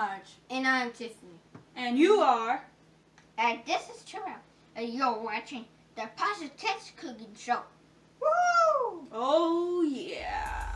Marge. And I'm Tiffany. And you are? And this is Terrell. And you're watching the Kidz Cooking Show. Woo! Oh, yeah.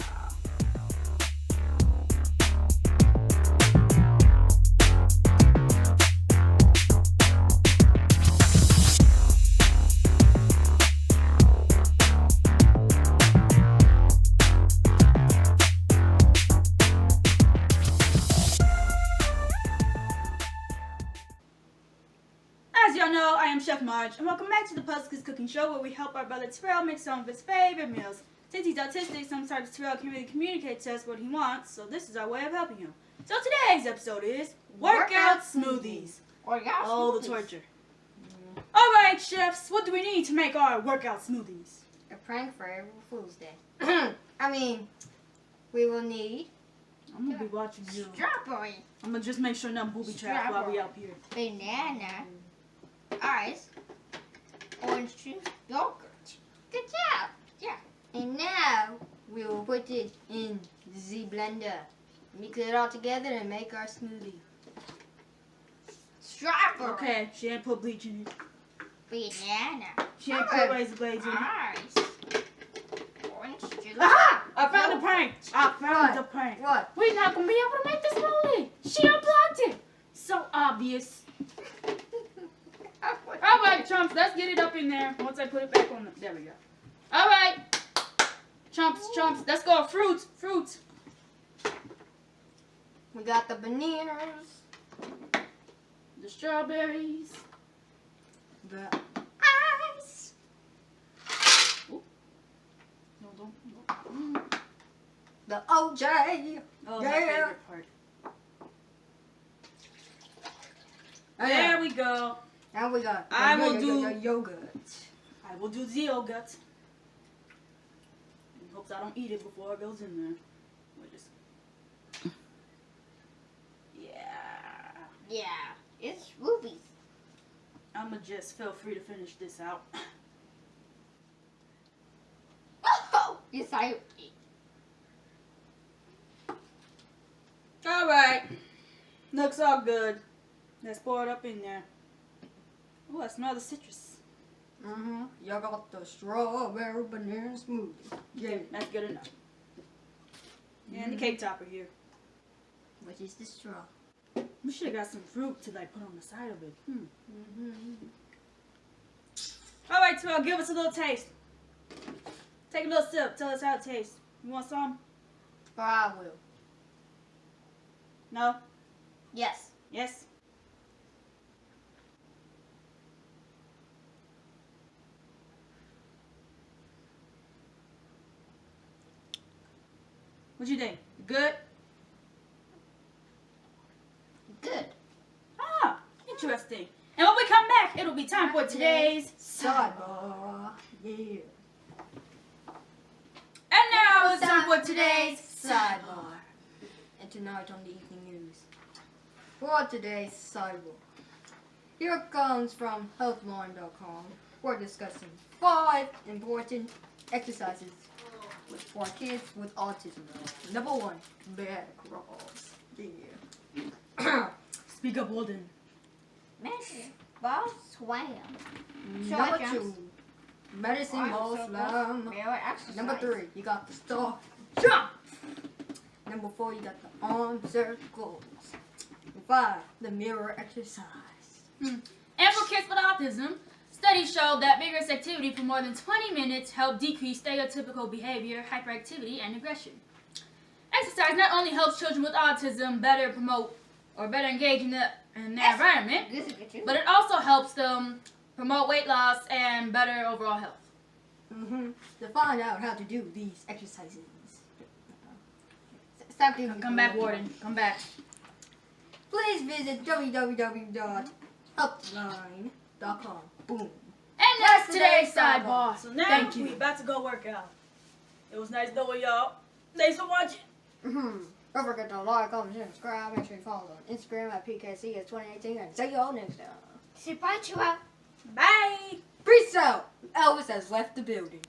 As y'all know, I am Chef Marge, and welcome back to the Kidz Cooking Show, where we help our brother Terrell make some of his favorite meals. Since he's autistic, sometimes Terrell can really communicate to us what he wants, so this is our way of helping him. So today's episode is Workout Smoothies. Oh, the torture. Alright, chefs, what do we need to make our workout smoothies? A prank for April Fool's Day. I mean, we will need I'm gonna be watching you. Strawberry, I'm gonna just make sure none booby trapped while we out here. banana, ice, orange juice, yogurt. Good job. Yeah. And now we will put it in the blender. Mix it all together and make our smoothie. Strawberry, Okay, she ain't put bleach in it. banana, She ain't put razor blades in it. ice, orange juice. Aha! I found the prank! I found the prank. What? We're not gonna be able to make this smoothie. She unplugged it. So obvious. Alright, chumps, let's get it up in there. Once I put it back on the... There we go. Alright. Chumps, let's go. Fruits. We got the bananas, The strawberries. the Ice. Ooh. No, don't. the OJ. Oh, Yeah. my favorite part. Oh, There yeah. we go. Now we got I will do- yogurt. I will do the yogurt. In hopes I don't eat it before it goes in there. We'll just... Yeah. Yeah, it's rubies. I'ma just feel free to finish this out. Oh, yes, I. Alright. Looks all good. Let's pour it up in there. Oh, I smell the citrus. Y'all got the strawberry banana smoothie. Yeah. That's good enough. And the cake topper here. Which is the straw. We should have got some fruit to like put on the side of it. Alright, Terrell, give us a little taste. Take a little sip. Tell us how it tastes. You want some? Or I will. No? Yes. Yes? What you think? Good? Good. Ah, interesting. And when we come back, it'll be time for today's Sidebar. Yeah. And now it's time for today's sidebar. And tonight on the evening news. For today's sidebar. Here comes from healthline.com. We're discussing 5 important exercises for kids with autism. Number 1, bed crawls. Yeah. Speak up, Walden. Medicine ball swam. Number jumps. 2, medicine ball slam. Mirror exercise. Number 3, you got the star jump. Number 4, you got the arm circles. And 5, the mirror exercise. And for kids with autism, studies show that vigorous activity for more than 20 minutes help decrease stereotypical behavior, hyperactivity, and aggression. Exercise not only helps children with autism better promote or better engage in their environment, This is good too. but it also helps them promote weight loss and better overall health. To find out how to do these exercises. Stop doing Come back, Warden. Come back. Please visit www.helpline.com. Boom. And that's today's sidebar. So now thank you. we about to go work out. It was nice knowing y'all. Thanks for watching. Don't forget to like, comment, and subscribe. Make sure you follow us on Instagram at PKCS2018. And see y'all next time. Say bye, Terrell. Bye. Peace out. Elvis has left the building.